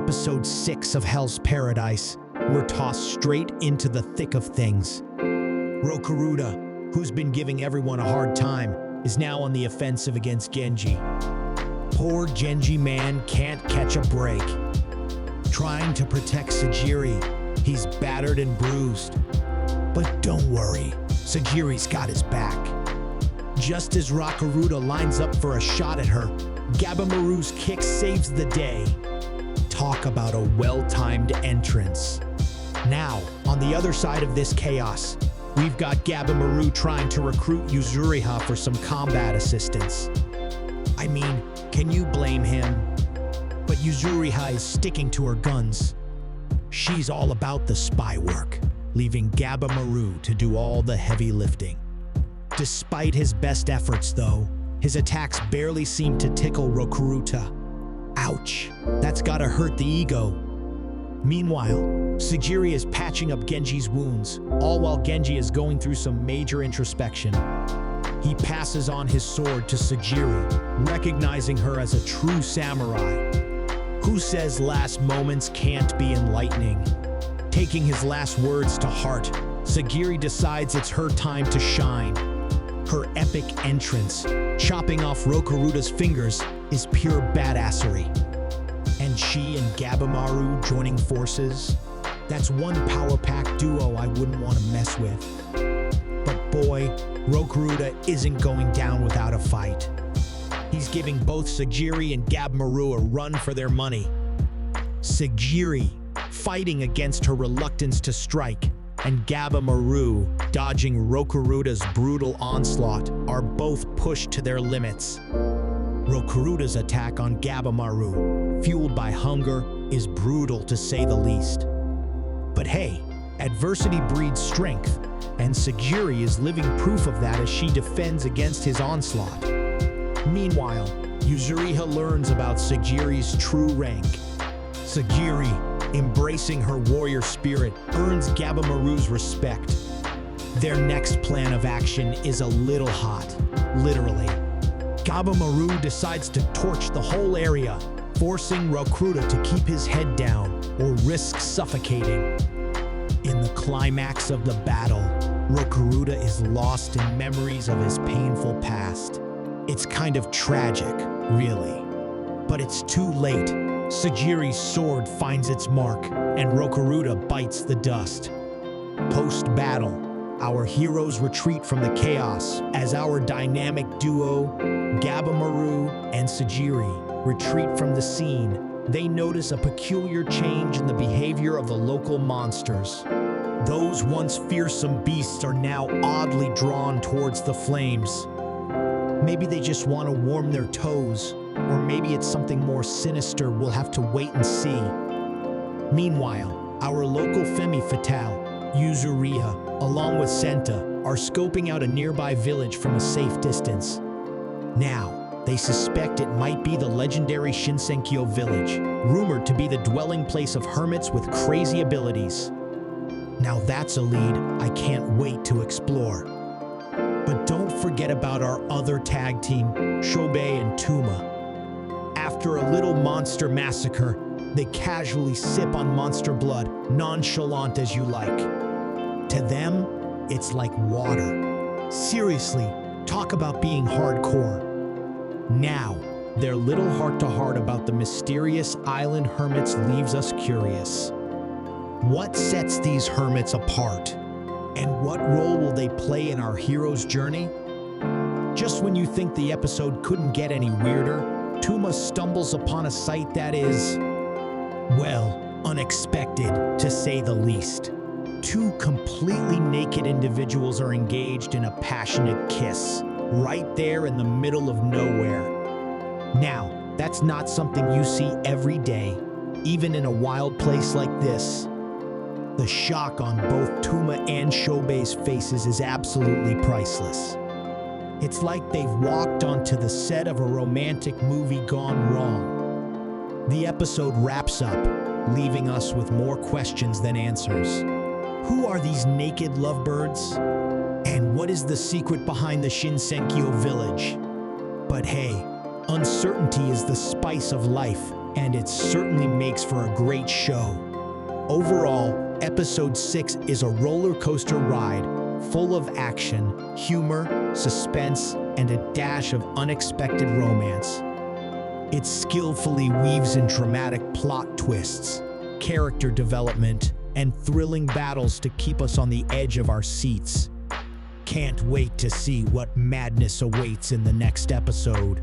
episode 6 of Hell's Paradise, we're tossed straight into the thick of things. Rokurouta, who's been giving everyone a hard time, is now on the offensive against Genji. Poor Genji man can't catch a break. Trying to protect Sagiri, he's battered and bruised. But don't worry, Sagiri's got his back. Just as Rokurouta lines up for a shot at her, Gabimaru's kick saves the day. Talk about a well-timed entrance. Now, on the other side of this chaos, we've got Gabimaru trying to recruit Yuzuriha for some combat assistance. I mean, can you blame him? But Yuzuriha is sticking to her guns. She's all about the spy work, leaving Gabimaru to do all the heavy lifting. Despite his best efforts, though, his attacks barely seem to tickle Rokurouta. Ouch, that's gotta hurt the ego. Meanwhile, Sagiri is patching up Genji's wounds, all while Genji is going through some major introspection. He passes on his sword to Sagiri, recognizing her as a true samurai. Who says last moments can't be enlightening? Taking his last words to heart, Sagiri decides it's her time to shine. Her epic entrance, chopping off Rokurouta's fingers, is pure badassery. And she and Gabimaru joining forces? That's one power pack duo I wouldn't want to mess with. But boy, Rokurouta isn't going down without a fight. He's giving both Sagiri and Gabimaru a run for their money. Sagiri fighting against her reluctance to strike, and Gabimaru dodging Rokurouta's brutal onslaught are both pushed to their limits. Rokurouta's attack on Gabimaru, fueled by hunger, is brutal to say the least. But hey, adversity breeds strength, and Sagiri is living proof of that as she defends against his onslaught. Meanwhile, Yuzuriha learns about Sagiri's true rank. Sagiri, embracing her warrior spirit, earns Gabimaru's respect. Their next plan of action is a little hot, literally. Gabimaru decides to torch the whole area, forcing Rokurouta to keep his head down or risk suffocating. In the climax of the battle, Rokurouta is lost in memories of his painful past. It's kind of tragic, really. But it's too late. Sagiri's sword finds its mark, and Rokurouta bites the dust. Post-battle, our heroes retreat from the chaos as our dynamic duo, Gabimaru and Sagiri, retreat from the scene. They notice a peculiar change in the behavior of the local monsters. Those once fearsome beasts are now oddly drawn towards the flames. Maybe they just want to warm their toes, or maybe it's something more sinister. We'll have to wait and see. Meanwhile, our local femme fatale, Yuzuriha, along with Senta, are scoping out a nearby village from a safe distance. Now, they suspect it might be the legendary Shinsenkyo village, rumored to be the dwelling place of hermits with crazy abilities. Now that's a lead I can't wait to explore. But don't forget about our other tag team, Choubei and Touma. After a little monster massacre, they casually sip on monster blood, nonchalant as you like. To them, it's like water. Seriously, talk about being hardcore. Now, their little heart-to-heart about the mysterious island hermits leaves us curious. What sets these hermits apart? And what role will they play in our hero's journey? Just when you think the episode couldn't get any weirder, Touma stumbles upon a sight that is, well, unexpected, to say the least. Two completely naked individuals are engaged in a passionate kiss, right there in the middle of nowhere. Now, that's not something you see every day, even in a wild place like this. The shock on both Touma and Choubei's faces is absolutely priceless. It's like they've walked onto the set of a romantic movie gone wrong. The episode wraps up, leaving us with more questions than answers. Who are these naked lovebirds? And what is the secret behind the Shinsenkyo village? But hey, uncertainty is the spice of life, and it certainly makes for a great show. Overall, Episode 6 is a roller coaster ride full of action, humor, suspense, and a dash of unexpected romance. It skillfully weaves in dramatic plot twists, character development, and thrilling battles to keep us on the edge of our seats. Can't wait to see what madness awaits in the next episode.